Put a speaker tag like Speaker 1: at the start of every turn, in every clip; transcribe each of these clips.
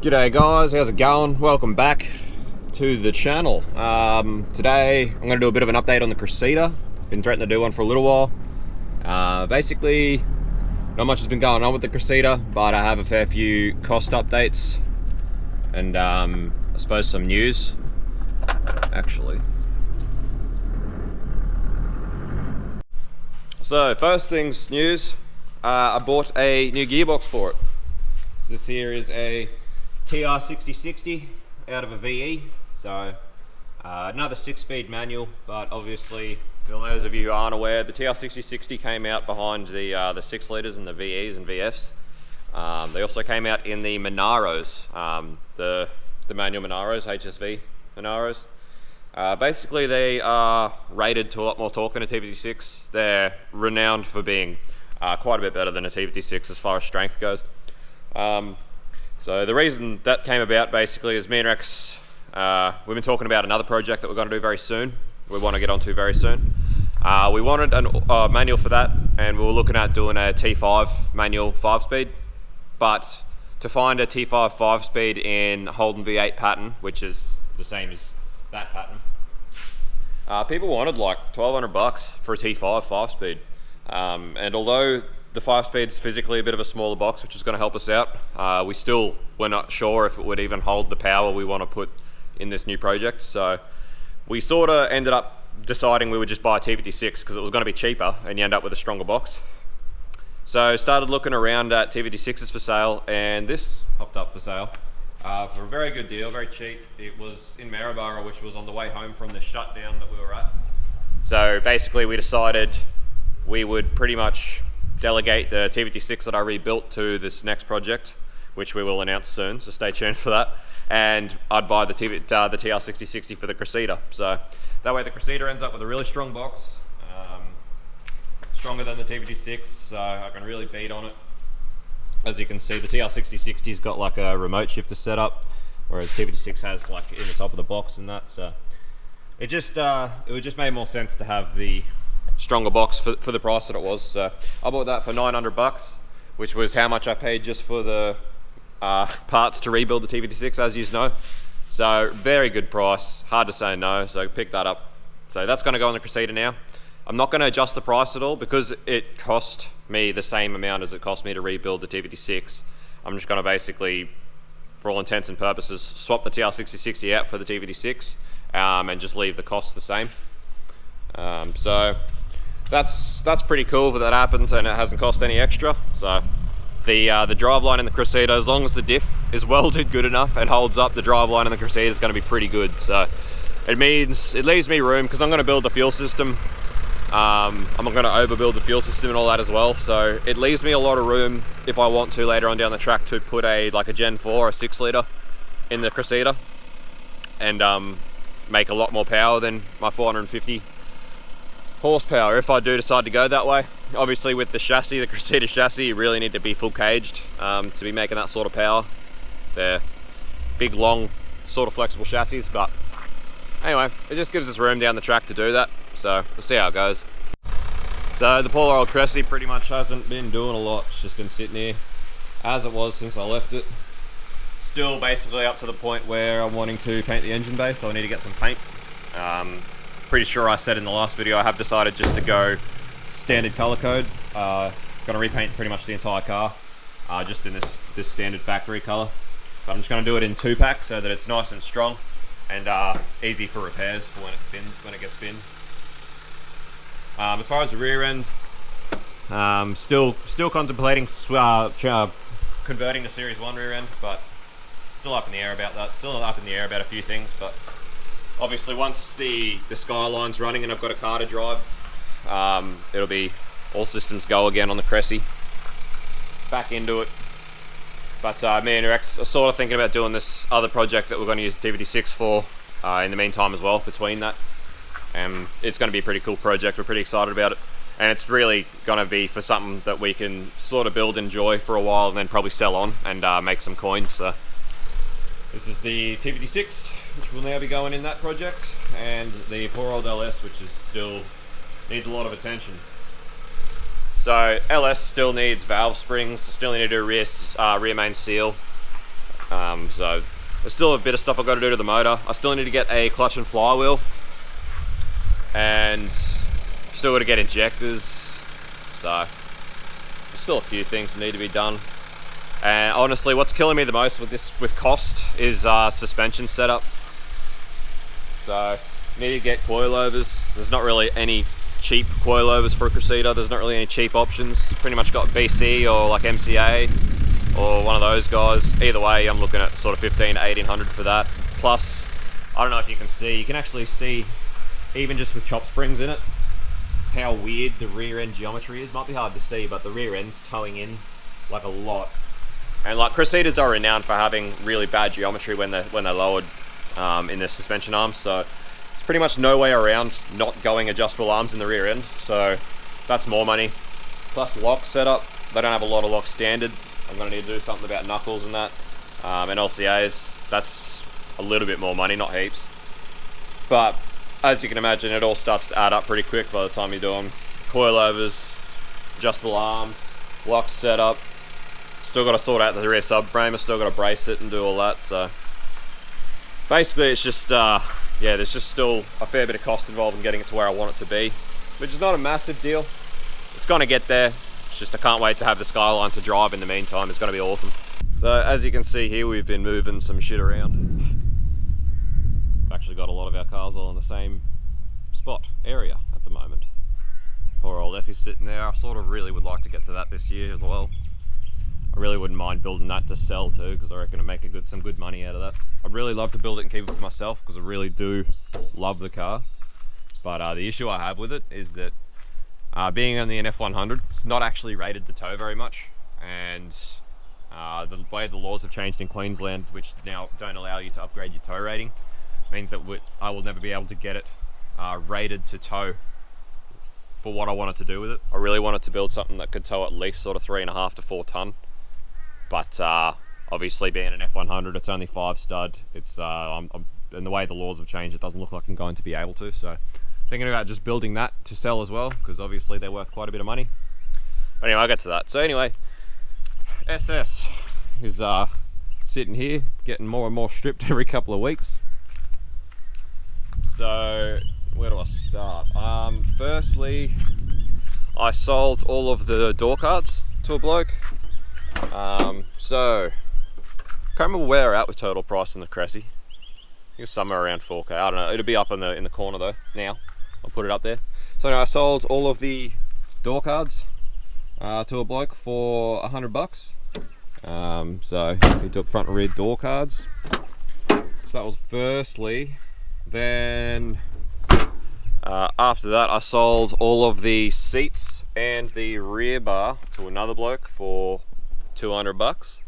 Speaker 1: G'day guys, how's it going? Welcome back to the channel. Today I'm going to do a bit of an update on the Cressida. Been threatening to do one for a little while. Basically, not much has been going on with the Cressida, but I have a fair few cost updates and I suppose some news, actually. So first things news, I bought a new gearbox for it. So this here is a TR6060 out of a VE, so another 6-speed manual, but obviously for those of you who aren't aware, the TR6060 came out behind the 6 litres and the VEs and VFs. They also came out in the Monaros, the manual Monaros, HSV Monaros. Basically they are rated to a lot more torque than a TVT6. They're renowned for being quite a bit better than a TVT6 as far as strength goes. So the reason that came about basically is me and Rex, we've been talking about another project that we're going to do very soon. We want to get onto very soon. We wanted a manual for that, and we were looking at doing a T5 manual 5-speed. But to find a T5 5-speed in Holden V8 pattern, which is the same as that pattern, people wanted like $1,200 for a T5 5-speed. And although the 5-speed's physically a bit of a smaller box, which is going to help us out, we still were not sure if it would even hold the power we want to put in this new project. So we sort of ended up deciding we would just buy a TVT6 because it was going to be cheaper and you end up with a stronger box. So started looking around at TVT6s for sale, and this popped up for sale for a very good deal, very cheap. It was in Maryborough, which was on the way home from the shutdown that we were at. So basically we decided we would pretty much delegate the TVT6 that I rebuilt to this next project, which we will announce soon, so stay tuned for that. And I'd buy the TR6060 for the Cressida. So that way the Cressida ends up with a really strong box, stronger than the TVT6, so I can really beat on it. As you can see, the TR6060's got like a remote shifter setup, whereas TVT6 has like in the top of the box and that. So it just made more sense to have the stronger box for the price that it was. So I bought that for $900, which was how much I paid just for the parts to rebuild the TVT6, as you know. So very good price, hard to say no, so pick that up. So that's going to go on the Cressida now. I'm not going to adjust the price at all because it cost me the same amount as it cost me to rebuild the TVT6. I'm just going to basically, for all intents and purposes, swap the TR6060 out for the TVT6 and just leave the cost the same. So that's pretty cool that happened, and it hasn't cost any extra. So the driveline in the Cressida, as long as the diff is welded good enough and holds up, the driveline in the Cressida is going to be pretty good. So it means it leaves me room because I'm going to build the fuel system. I'm going to overbuild the fuel system and all that as well. So it leaves me a lot of room if I want to later on down the track to put a Gen 4 or 6 litre in the Cressida and make a lot more power than my 450 horsepower if I do decide to go that way. Obviously with the chassis, the Cressida chassis, you really need to be full caged to be making that sort of power. They're big, long, sort of flexible chassis, but anyway, it just gives us room down the track to do that. So we'll see how it goes. So the poor old Cressi pretty much hasn't been doing a lot. It's just been sitting here as it was since I left it. Still basically up to the point where I'm wanting to paint the engine bay, so I need to get some paint. Pretty sure I said in the last video I have decided just to go standard color code. Gonna repaint pretty much the entire car, just in this standard factory color. So I'm just gonna do it in 2-pack so that it's nice and strong and easy for repairs for when it gets binned. As far as the rear end, still contemplating converting to Series 1 rear end, but still up in the air about that. Still up in the air about a few things, but obviously once the Skyline's running and I've got a car to drive, it'll be all systems go again on the Cressi. Back into it. But me and Rex are sort of thinking about doing this other project that we're going to use the TVT6 for in the meantime as well, between that. It's going to be a pretty cool project. We're pretty excited about it. And it's really going to be for something that we can sort of build, enjoy for a while, and then probably sell on and make some coins. So this is the TVT6, which will now be going in that project, and the poor old LS, which is still needs a lot of attention. So LS still needs valve springs, still need to do rear main seal. So there's still a bit of stuff I've got to do to the motor. I still need to get a clutch and flywheel, and still got to get injectors. So there's still a few things that need to be done. And honestly, what's killing me the most with cost is suspension setup. So need to get coilovers. There's not really any cheap coilovers for a Cressida. There's not really any cheap options. Pretty much got BC or like MCA or one of those guys. Either way, I'm looking at sort of 15 to 1800 for that. Plus, I don't know if you can actually see, even just with chop springs in it, how weird the rear end geometry is. Might be hard to see, but the rear end's towing in like a lot. And like Cressidas are renowned for having really bad geometry when they're lowered in the suspension arms. So there's pretty much no way around not going adjustable arms in the rear end. So that's more money. Plus lock setup. They don't have a lot of locks standard. I'm going to need to do something about knuckles and that. And LCAs, that's a little bit more money, not heaps. But as you can imagine, it all starts to add up pretty quick by the time you're doing coilovers, adjustable arms, lock setup. Still got to sort out the rear subframe. I still got to brace it and do all that. So basically, it's just yeah, there's just still a fair bit of cost involved in getting it to where I want it to be, which is not a massive deal. It's going to get there. It's just I can't wait to have the Skyline to drive in the meantime. It's going to be awesome. So as you can see here, we've been moving some shit around. We've actually got a lot of our cars all in the same area at the moment. Poor old Effie's sitting there. I sort of really would like to get to that this year as well. I really wouldn't mind building that to sell too, because I reckon it'd make some good money out of that. I'd really love to build it and keep it for myself, because I really do love the car. But the issue I have with it is that being only an F100, it's not actually rated to tow very much, and the way the laws have changed in Queensland, which now don't allow you to upgrade your tow rating, means that I will never be able to get it rated to tow for what I wanted to do with it. I really wanted to build something that could tow at least sort of 3.5 to 4 ton. But obviously being an F100, it's only 5 stud. It's and the way the laws have changed, it doesn't look like I'm going to be able to. So thinking about just building that to sell as well, because obviously they're worth quite a bit of money. But anyway, I'll get to that. So anyway, SS is sitting here, getting more and more stripped every couple of weeks. So where do I start? Firstly, I sold all of the door cards to a bloke. So can't remember where we're at with total price on the Cressi. I think it's somewhere around 4K. I don't know. It'll be up in the corner though. Now I'll put it up there. So now I sold all of the door cards to a bloke for $100. So he took front and rear door cards. So that was firstly. Then after that, I sold all of the seats and the rear bar to another bloke for $200.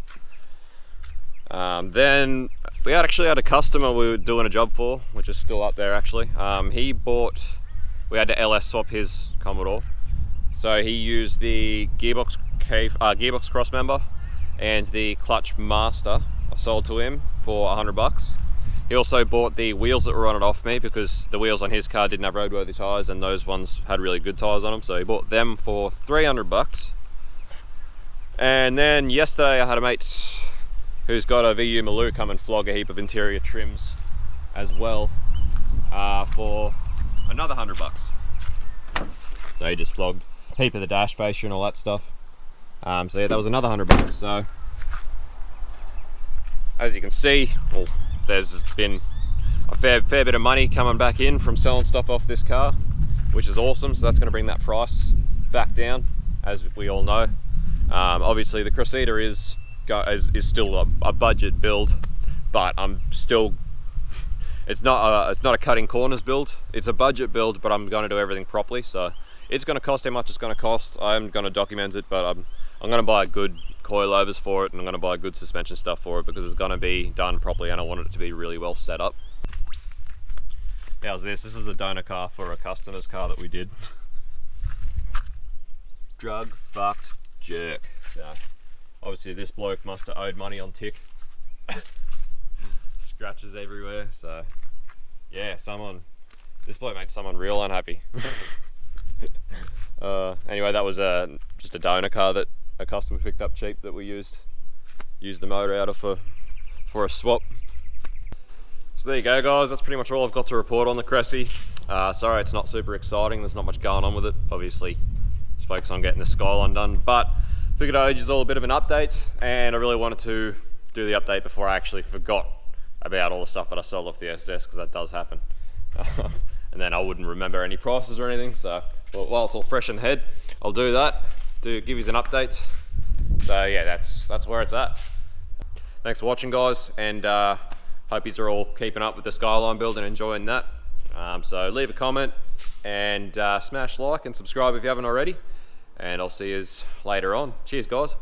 Speaker 1: Then we actually had a customer we were doing a job for, which is still up there actually. We had to LS swap his Commodore, so he used the gearbox cross member and the clutch master. I sold to him for $100. He also bought the wheels that were on it off me, because the wheels on his car didn't have roadworthy tyres and those ones had really good tyres on them, so he bought them for $300. And then yesterday I had a mate who's got a VU Maloo come and flog a heap of interior trims as well for another $100. So he just flogged a heap of the dash fascia and all that stuff. So yeah, that was another $100. So as you can see, well, there's been a fair bit of money coming back in from selling stuff off this car, which is awesome. So that's going to bring that price back down, as we all know. Obviously the Cressida is still a budget build, but it's not a cutting corners build. It's a budget build, but I'm going to do everything properly. So it's going to cost how much it's going to cost. I'm going to document it, but I'm going to buy good coilovers for it, and I'm going to buy good suspension stuff for it, because it's going to be done properly and I want it to be really well set up. How's this? This is a donor car for a customer's car that we did. Drug fucked jerk. So obviously this bloke must have owed money on tick. Scratches everywhere. So yeah, this bloke made someone real unhappy. Anyway, that was just a donor car that a customer picked up cheap that we used the motor out of for for a swap. So there you go guys, that's pretty much all I've got to report on the Cressi. Sorry it's not super exciting, there's not much going on with it. Obviously just focus on getting the skyline done, but figured I owed you all a bit of an update, and I really wanted to do the update before I actually forgot about all the stuff that I sold off the SS, because that does happen. And then I wouldn't remember any prices or anything, so while it's all fresh in the head, I'll do that, give you an update. So yeah, that's where it's at. Thanks for watching guys, and hope you are all keeping up with the Skyline build and enjoying that. So leave a comment and smash like and subscribe if you haven't already, and I'll see you later on. Cheers guys.